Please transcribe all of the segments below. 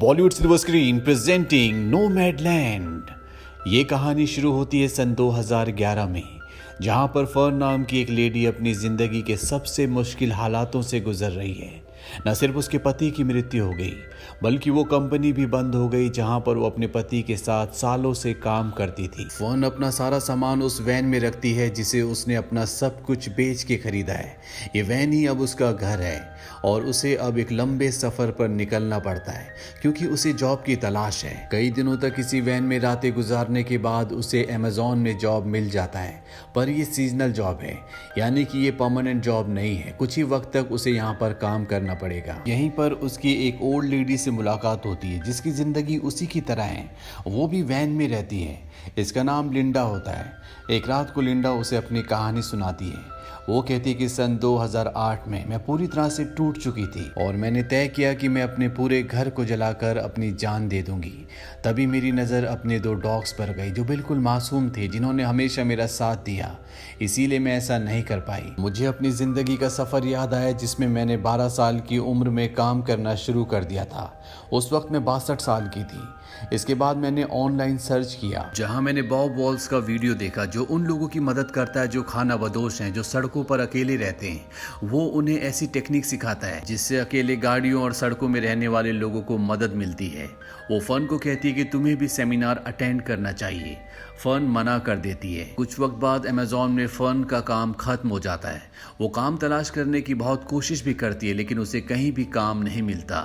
Bollywood silver screen presenting Nomadland. ये कहानी शुरू होती है सन 2011 में, जहां पर फर्न नाम की एक लेडी अपनी जिंदगी के सबसे मुश्किल हालातों से गुजर रही है। न सिर्फ उसके पति की मृत्यु हो गई, बल्कि वो कंपनी भी बंद हो गई जहां पर वो अपने पति के साथ सालों से काम करती थी। फर्न अपना सारा सामान उस वैन में रखती है जिसे उसने अपना सब कुछ बेच के खरीदा है। ये वैन ही अब उसका घर है और उसे अब एक लंबे सफर पर निकलना पड़ता है क्योंकि उसे जॉब की तलाश है। कई दिनों तक इसी वैन में रातें गुजारने के बाद उसे अमेज़न में जॉब मिल जाता है, पर ये सीजनल जॉब है, यानी कि ये परमानेंट जॉब नहीं है। कुछ ही वक्त तक उसे यहाँ पर काम करना पड़ेगा। यहीं पर उसकी एक ओल्ड लेडी से मुलाकात होती है जिसकी जिंदगी उसी की तरह है। वो भी वैन में रहती है। इसका नाम लिंडा होता है। एक रात को लिंडा उसे अपनी कहानी सुनाती है। वो कहती कि सन 2008 में मैं पूरी तरह से टूट चुकी थी और मैंने तय किया कि मैं अपने पूरे घर को जलाकर अपनी जान दे दूंगी। तभी मेरी नज़र अपने 2 डॉग्स पर गई जो बिल्कुल मासूम थे, जिन्होंने हमेशा मेरा साथ दिया। इसीलिए मैं ऐसा नहीं कर पाई। मुझे अपनी ज़िंदगी का सफ़र याद आया जिसमें मैंने 12 साल की उम्र में काम करना शुरू कर दिया था। उस वक्त मैं 62 साल की थी। इसके बाद मैंने ऑनलाइन सर्च किया, जहां मैंने बॉब वॉल्स का वीडियो देखा जो उन लोगों की मदद करता है जो खाना बदोश हैं, जो सड़कों पर अकेले रहते हैं। वो उन्हें ऐसी टेक्निक सिखाता है जिससे अकेले गाड़ियों और सड़कों में रहने वाले लोगों को मदद मिलती है। वो फर्न को कहती है कि तुम्हें भी सेमिनार अटेंड करना चाहिए। फर्न मना कर देती है। कुछ वक्त बाद अमेज़न में फर्न का काम खत्म हो जाता है। वो काम तलाश करने की बहुत कोशिश भी करती है, लेकिन उसे कहीं भी काम नहीं मिलता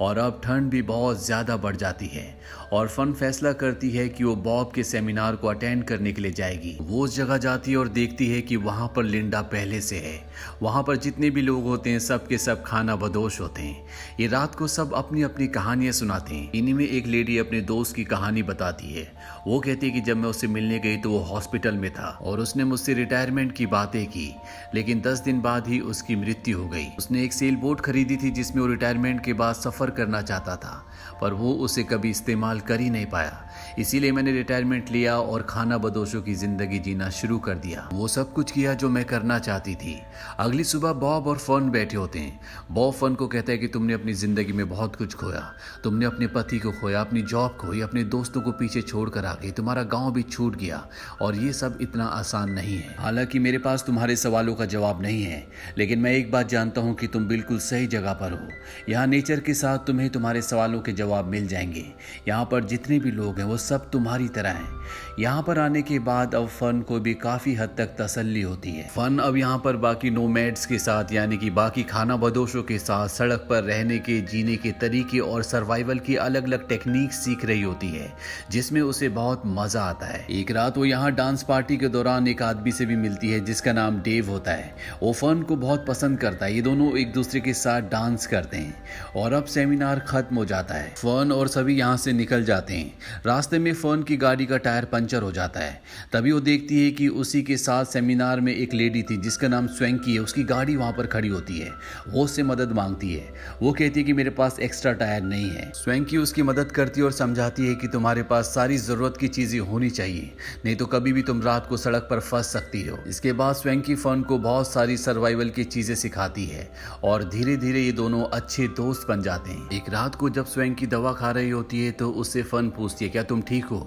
और अब ठंड भी बहुत ज़्यादा बढ़ जाती है और फर्न फैसला करती है कि वो बॉब के सेमिनार को अटेंड करने के लिए जाएगी। वो उस जगह जाती है और देखती है कि वहाँ पर लिंडा पहले से है। वहाँ पर जितने भी लोग होते हैं सब के सब खाना बदोश होते हैं। ये रात को सब अपनी अपनी कहानियाँ सुनाते हैं। इन्हीं में एक लेडी अपने दोस्त की कहानी बताती है। वो कहती है कि जब मैं उससे मिलने गई तो वो हॉस्पिटल में था और उसने मुझसे रिटायरमेंट की बातें की, लेकिन 10 दिन बाद ही उसकी मृत्यु हो गई। उसने एक सेल बोट खरीदी थी जिसमें वो रिटायरमेंट के बाद सफ़र करना चाहता था, पर वो उसे कभी इस्तेमाल कर ही नहीं पाया। इसीलिए मैंने रिटायरमेंट लिया और खाना बदोशों की जिंदगी जीना शुरू कर दिया। वो सब कुछ किया जो मैं करना चाहती थी। अगली सुबह बॉब और फर्न बैठे होते हैं। बॉब फर्न को कहता है कि तुमने अपनी जिंदगी में बहुत कुछ खोया। तुमने अपने पति को खोया, अपनी जॉब खोई, अपने दोस्तों को पीछे छोड़कर आ गई, तुम्हारा गाँव भी छूट गया और ये सब इतना आसान नहीं है। हालांकि मेरे पास तुम्हारे सवालों का जवाब नहीं है, लेकिन मैं एक बात जानता हूँ कि तुम बिल्कुल सही जगह पर हो। यहाँ नेचर के साथ तुम्हें तुम्हारे सवालों के जवाब मिल जाएंगे। यहाँ पर जितने भी लोग हैं वो सब तुम्हारी तरह हैं। यहाँ पर आने के बाद अब फर्न को भी काफ़ी हद तक तसल्ली होती है। फर्न अब यहाँ पर बाकी नोमैड्स के साथ, यानी कि बाकी खाना बदोशों के साथ सड़क पर रहने के, जीने के तरीके और सर्वाइवल की अलग अलग टेक्निक सीख रही होती है, जिसमें उसे बहुत मज़ा आता है। एक रात वो यहाँ डांस पार्टी के दौरान एक आदमी से भी मिलती है जिसका नाम डेव होता है। वो फर्न को बहुत पसंद करता है। ये दोनों एक दूसरे के साथ डांस करते हैं और अब सेमिनार खत्म हो जाता है। फर्न और सभी यहाँ से निकल जाते हैं। रास्ते में फर्न की गाड़ी का टायर पंचर हो जाता है। तभी वो देखती है कि उसी के साथ सेमिनार में एक लेडी थी जिसका नाम स्वैंकी है। उसकी गाड़ी वहाँ पर खड़ी होती है। वो उससे मदद मांगती है। वो कहती है कि मेरे पास एक्स्ट्रा टायर नहीं है। स्वैंकी उसकी मदद करती है और समझाती है कि तुम्हारे पास सारी ज़रूरत की चीज़ें होनी चाहिए, नहीं तो कभी भी तुम रात को सड़क पर फंस सकती हो। इसके बाद स्वैंकी फर्न को बहुत सारी सर्वाइवल की चीज़ें सिखाती है और धीरे धीरे ये दोनों अच्छे दोस्त बन जाते हैं। एक रात को जब स्वैंकी दवा खा रही होती है तो उससे फर्न पूछती है, क्या तुम ठीक हो?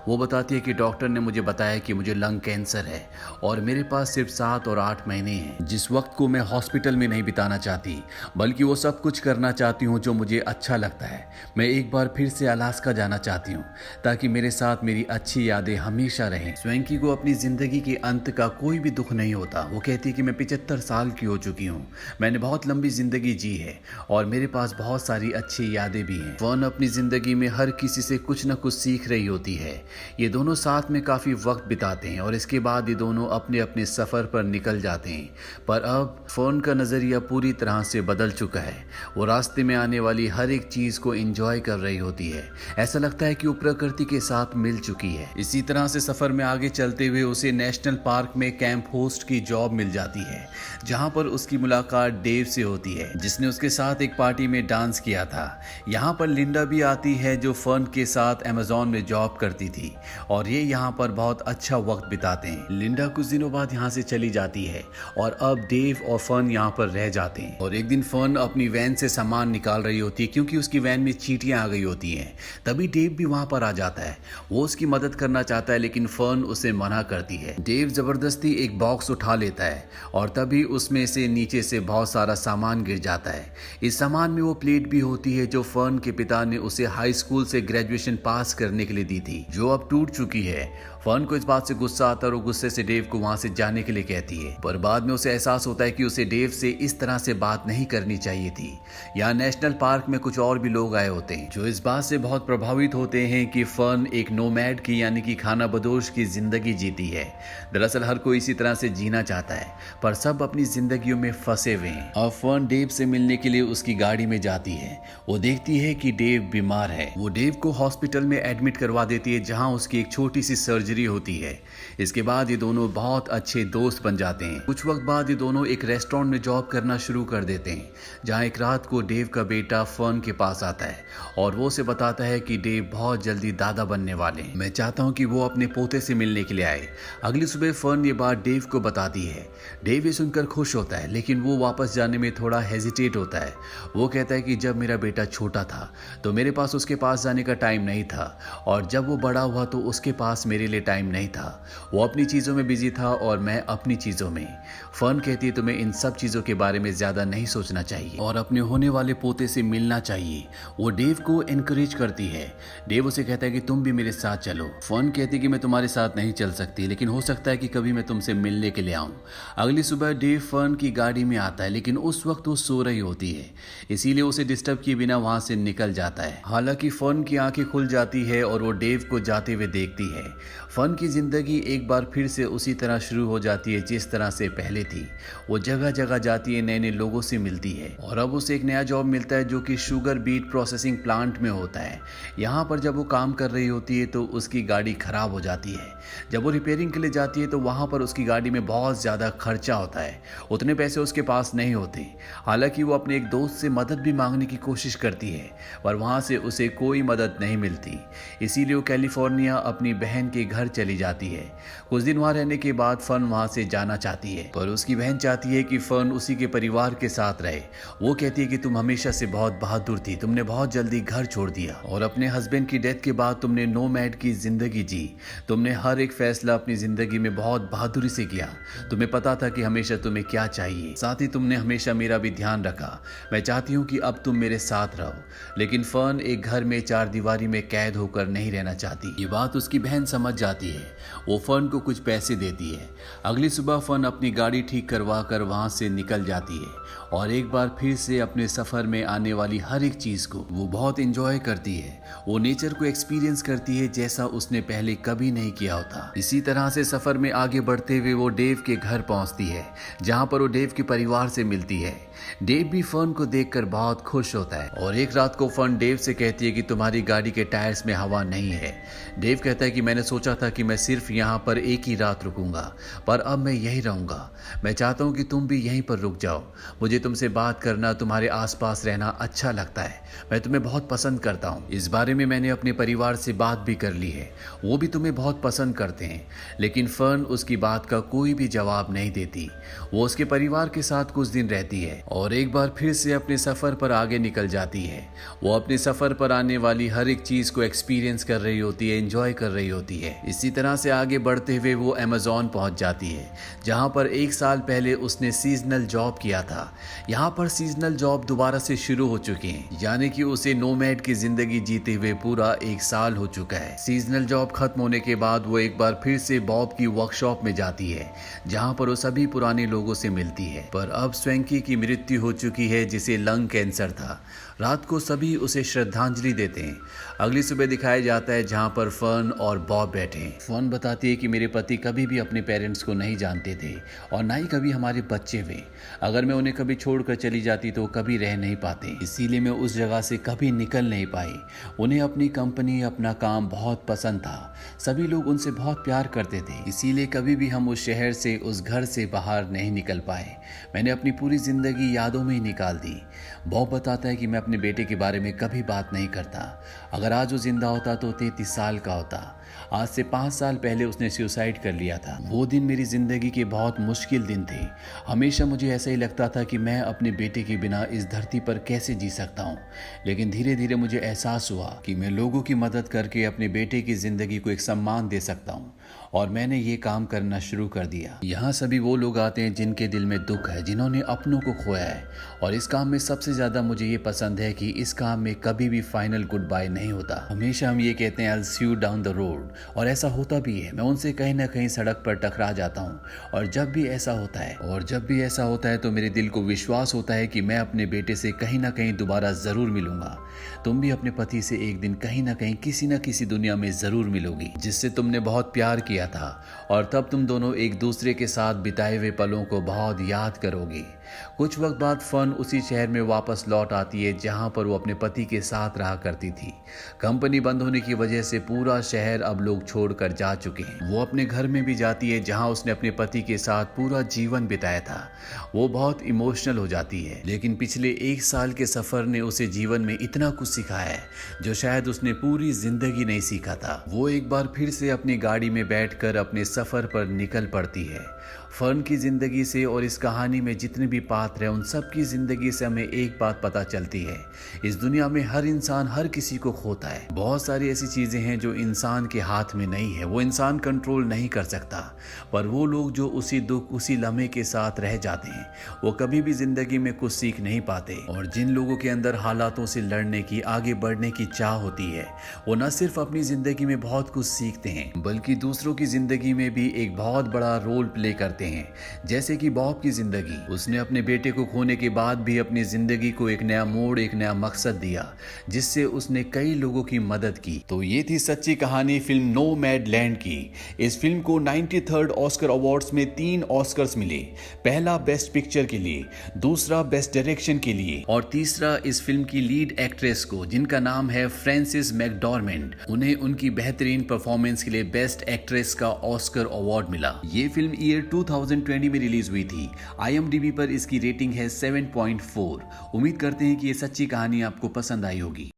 वो बताती है कि डॉक्टर ने मुझे बताया कि मुझे लंग कैंसर है और मेरे पास सिर्फ 7 और 8 महीने हैं, जिस वक्त को मैं हॉस्पिटल में नहीं बिताना चाहती, बल्कि वो सब कुछ करना चाहती हूँ जो मुझे अच्छा लगता है। मैं एक बार फिर से अलास्का जाना चाहती हूँ ताकि मेरे साथ मेरी अच्छी यादें हमेशा रहें। स्वैंकी को अपनी जिंदगी के अंत का कोई भी दुख नहीं होता। वो कहती है कि मैं 75 साल की हो चुकी हूँ, मैंने बहुत लंबी जिंदगी जी है और मेरे पास बहुत सारी अच्छी यादें भी हैं। फर्न अपनी जिंदगी में हर किसी से कुछ न कुछ सीख रही होती है। ये दोनों साथ में काफ़ी वक्त बिताते हैं और इसके बाद ये दोनों अपने अपने सफ़र पर निकल जाते हैं। पर अब फर्न का नज़रिया पूरी तरह से बदल चुका है। वो रास्ते में आने वाली हर एक चीज़ को एंजॉय कर रही होती है। ऐसा लगता है कि वो प्रकृति के साथ मिल चुकी है। इसी तरह से सफ़र में आगे चलते हुए उसे नेशनल पार्क में कैंप होस्ट की जॉब मिल जाती है, जहाँ पर उसकी मुलाकात डेव से होती है, जिसने उसके साथ एक पार्टी में डांस किया था। यहाँ पर लिंडा भी आती है जो फर्न के साथ अमेजोन में जॉब करती थी और ये यहाँ पर बहुत अच्छा वक्त बिताते हैं। लिंडा कुछ दिनों बाद यहाँ से चली जाती है और अब डेव और फर्न यहाँ पर रह जाते हैं। और एक दिन फर्न अपनी वैन से सामान निकाल रही होती है क्योंकि उसकी वैन में चींटियां आ गई होती हैं। तभी डेव भी वहाँ पर आ जाता है। वो उसकी मदद करना चाहता है लेकिन फर्न उसे मना करती है। डेव जबरदस्ती एक बॉक्स उठा लेता है और तभी उसमें से नीचे से बहुत सारा सामान गिर जाता है। इस सामान में वो प्लेट भी होती है जो फर्न के पिता ने उसे हाई स्कूल से ग्रेजुएशन पास करने के लिए दी थी, जो अब टूट चुकी है। फर्न को इस बात से गुस्सा आता है और गुस्से से डेव को वहां से जाने के लिए कहती है, पर बाद में उसे एहसास होता है कि उसे डेव से इस तरह से बात नहीं करनी चाहिए थी। यहाँ नेशनल पार्क में कुछ और भी लोग आए होते हैं जो इस बात से बहुत प्रभावित होते हैं कि फर्न एक नोमैड की यानी कि खाना बदोश की जिंदगी जीती है। दरअसल हर कोई इसी तरह से जीना चाहता है पर सब अपनी जिंदगियों में फंसे हुए हैं। अब फर्न डेव से मिलने के लिए उसकी गाड़ी में जाती है। वो देखती है कि डेव बीमार है। वो डेव को हॉस्पिटल में एडमिट करवा देती है जहाँ उसकी एक छोटी सी सर्जरी होती है। इसके बाद ये दोनों बहुत अच्छे दोस्त बन जाते हैं। कुछ वक्त बाद ये दोनों एक रेस्टोरेंट में जॉब करना शुरू कर देते हैं जहाँ एक रात को डेव का बेटा फर्न के पास आता है और वो उसे बताता है कि डेव बहुत जल्दी दादा बनने वाले हैं। मैं चाहता हूँ कि वो अपने पोते से मिलने के लिए आए। अगली सुबह फर्न ये बात डेव को बताती है। डेव ये सुनकर खुश होता है लेकिन वो वापस जाने में थोड़ा हेजिटेट होता है। वो कहता है कि जब मेरा बेटा छोटा था तो मेरे पास उसके पास जाने का टाइम नहीं था और जब वो बड़ा हुआ तो उसके पास मेरे लिए टाइम नहीं था। वो अपनी चीज़ों में बिजी था और मैं अपनी चीज़ों में। फर्न कहती है तुम्हें इन सब चीज़ों के बारे में ज़्यादा नहीं सोचना चाहिए और अपने होने वाले पोते से मिलना चाहिए। वो डेव को एनकरेज करती है। डेव उसे कहता है कि तुम भी मेरे साथ चलो। फर्न कहती है कि मैं तुम्हारे साथ नहीं चल सकती लेकिन हो सकता है कि कभी मैं तुमसे मिलने के लिए आऊँ। अगली सुबह डेव फर्न की गाड़ी में आता है लेकिन उस वक्त वो सो रही होती है, इसीलिए उसे डिस्टर्ब किए बिना वहां से निकल जाता है। हालांकि फर्न की आंखें खुल जाती है और वो डेव को जाते हुए देखती है। फर्न की जिंदगी एक बार फिर से उसी तरह शुरू हो जाती है जिस तरह से पहले थी। वो जगह जगह जाती है, नए नए लोगों से मिलती है और अब उसे एक नया जॉब मिलता है जो कि शुगर बीट प्रोसेसिंग प्लांट में होता है। यहाँ पर जब वो काम कर रही होती है तो उसकी गाड़ी खराब हो जाती है। जब वो रिपेयरिंग के लिए जाती है तो वहाँ पर उसकी गाड़ी में बहुत ज़्यादा खर्चा होता है। उतने पैसे उसके पास नहीं होते। हालांकि वो अपने एक दोस्त से मदद भी मांगने की कोशिश करती है पर वहाँ से उसे कोई मदद नहीं मिलती। इसीलिए वो कैलिफोर्निया अपनी बहन के घर चली जाती है। कुछ दिन वहाँ रहने के बाद फर्न वहाँ से जाना चाहती है पर उसकी बहन चाहती है कि फर्न उसी के परिवार के साथ रहे। वो कहती है कि तुम हमेशा से बहुत बहादुर थी, तुमने बहुत जल्दी घर छोड़ दिया और अपने हस्बैंड की डेथ के बाद तुमने नोमैड की जिंदगी जी। तुमने हर एक फैसला अपनी जिंदगी में बहुत बहादुरी से किया। तुम्हें पता था कि हमेशा तुम्हें क्या चाहिए, साथ ही तुमने हमेशा मेरा भी ध्यान रखा। मैं चाहती हूँ कि अब तुम मेरे साथ रहो। लेकिन फर्न एक घर में चार दीवारी में कैद होकर नहीं रहना चाहती। ये बात उसकी बहन समझ जाती है। वो फर्न को कुछ पैसे देती है। अगली सुबह फर्न अपनी गाड़ी ठीक करवा कर वहां से निकल जाती है और एक बार फिर से अपने सफर में आने वाली हर एक चीज को वो बहुत एंजॉय करती है। वो नेचर को एक्सपीरियंस करती है जैसा उसने पहले कभी नहीं किया होता। इसी तरह से सफर में आगे बढ़ते हुए वो डेव के घर पहुंचती है जहां पर वो डेव के परिवार से मिलती है। डेव भी फर्न को देखकर बहुत खुश होता है और एक रात को फर्न डेव से कहती है कि तुम्हारी गाड़ी के टायर्स में हवा नहीं है। डेव कहता है कि मैंने सोचा था कि मैं सिर्फ यहाँ पर एक ही रात रुकूंगा पर अब मैं यहीं रहूंगा। मैं चाहता हूँ कि तुम भी यहीं पर रुक जाओ। मुझे तुमसे बात करना, तुम्हारे आसपास रहना अच्छा लगता है। मैं तुम्हें बहुत पसंद करता हूँ। इस बारे में मैंने अपने परिवार से बात भी कर ली है, वो भी तुम्हें बहुत पसंद करते हैं। लेकिन फर्न उसकी बात का कोई भी जवाब नहीं देती। वो उसके परिवार के साथ कुछ दिन रहती है और एक बार फिर से अपने सफर पर आगे निकल जाती है। वो अपने सफर पर आने वाली हर एक चीज को एक्सपीरियंस कर रही होती है, एंजॉय कर रही होती है। इसी तरह से आगे बढ़ते हुए वो अमेज़न पहुंच जाती है जहां पर एक साल पहले उसने सीजनल जॉब किया था। यहाँ पर सीजनल जॉब दोबारा से शुरू हो चुकी है, यानी कि उसे नोमैड की जिंदगी जीते हुए पूरा एक साल हो चुका है। सीजनल जॉब खत्म होने के बाद वो एक बार फिर से बॉब की वर्कशॉप में जाती है जहां पर वो सभी पुराने लोगों से मिलती है। पर अब स्वैंकी की मृत्यु हो चुकी है जिसे लंग कैंसर था। रात को सभी उसे श्रद्धांजलि देते हैं। अगली सुबह दिखाया जाता है जहां पर फर्न और बॉब बैठे हैं। फर्न बताती है कि मेरे पति कभी भी अपने पेरेंट्स को नहीं जानते थे और ना ही कभी हमारे बच्चे हुए। अगर मैं उन्हें कभी छोड़कर चली जाती तो कभी रह नहीं पाते, इसीलिए मैं उस जगह से कभी निकल नहीं पाई। उन्हें अपनी कंपनी, अपना काम बहुत पसंद था। सभी लोग उनसे बहुत प्यार करते थे, इसीलिए कभी भी हम उस शहर से, उस घर से बाहर नहीं निकल पाए। मैंने अपनी पूरी जिंदगी यादों में ही निकाल दी। बॉब बताता है कि मैं अपने बेटे के बारे में कभी बात नहीं करता। अगर आज वो जिंदा होता तो 33 साल का होता। आज से 5 साल पहले उसने सुसाइड कर लिया था। वो दिन मेरी जिंदगी के बहुत मुश्किल दिन थे। हमेशा मुझे ऐसा ही लगता था कि मैं अपने बेटे के बिना इस धरती पर कैसे जी सकता हूँ। लेकिन धीरे धीरे मुझे एहसास हुआ कि मैं लोगों की मदद करके अपने बेटे की जिंदगी को एक सम्मान दे सकता हूँ, और मैंने ये काम करना शुरू कर दिया। यहाँ सभी वो लोग आते हैं जिनके दिल में दुख है, जिन्होंने अपनों को खोया है। और इस काम में सबसे ज्यादा मुझे ये पसंद है कि इस काम में कभी भी फाइनल गुड बाय नहीं होता। हमेशा हम ये कहते हैं, I'll see you down the road, और ऐसा होता भी है। मैं उनसे कहीं ना कहीं सड़क पर टकरा जाता हूँ, और जब भी ऐसा होता है तो मेरे दिल को विश्वास होता है कि मैं अपने बेटे से कहीं ना कहीं दोबारा जरूर मिलूंगा। तुम भी अपने पति से एक दिन कहीं ना कहीं किसी न किसी दुनिया में जरूर मिलोगी, जिससे तुमने बहुत प्यार किया था, और तब तुम दोनों एक दूसरे के साथ बिताए हुए पलों को बहुत याद करोगे। कुछ वक्त बाद फन उसी शहर में वापस लौट आती है जहां पर वो अपने पति के साथ रहा करती थी। कंपनी बंद होने की वजह से पूरा शहर अब लोग छोड़कर जा चुके हैं। वो अपने घर में भी जाती है जहां उसने अपने पति के साथ पूरा जीवन बिताया था। वो बहुत इमोशनल हो जाती है, लेकिन पिछले 1 साल के सफर ने उसे जीवन में इतना कुछ सिखाया है जो शायद उसने पूरी जिंदगी नहीं सीखा था। वो एक बार फिर से अपनी गाड़ी में बैठकर अपने सफर पर निकल पड़ती है। फर्न की जिंदगी से और इस कहानी में जितने भी पात्र हैं, उन सब की जिंदगी से हमें एक बात पता चलती है, इस दुनिया में हर इंसान हर किसी को खोता है। बहुत सारी ऐसी चीजें हैं जो इंसान के हाथ में नहीं है, वो इंसान कंट्रोल नहीं कर सकता। पर वो लोग जो उसी दुख उसी लम्हे के साथ रह जाते हैं, वो कभी भी जिंदगी में कुछ सीख नहीं पाते। और जिन लोगों के अंदर हालातों से लड़ने की, आगे बढ़ने की चाह होती है, वो न सिर्फ अपनी जिंदगी में बहुत कुछ सीखते हैं, बल्कि दूसरों की जिंदगी में भी एक बहुत बड़ा रोल प्ले करते हैं। जैसे कि बॉब की जिंदगी, उसने अपने बेटे को खोने के बाद भी अपनी जिंदगी को एक नया मोड़, एक नया मकसद दिया, जिससे उसने कई लोगों की मदद की। तो ये थी सच्ची कहानी फिल्म नोमैडलैंड की। इस फिल्म को 93rd ऑस्कर अवार्ड्स में 3 ऑस्कर्स मिले। पहला बेस्ट पिक्चर के लिए, दूसरा बेस्ट डायरेक्शन के लिए, और तीसरा इस फिल्म की लीड एक्ट्रेस को, जिनका नाम है फ्रांसिस मैकडॉर्मेंट, उन्हें उनकी बेहतरीन परफॉर्मेंस के लिए बेस्ट एक्ट्रेस का ऑस्कर अवार्ड मिला। ये फिल्म ईयर 2020 में रिलीज हुई थी। IMDb पर इसकी रेटिंग है 7.4। उम्मीद करते हैं कि ये सच्ची कहानी आपको पसंद आई होगी।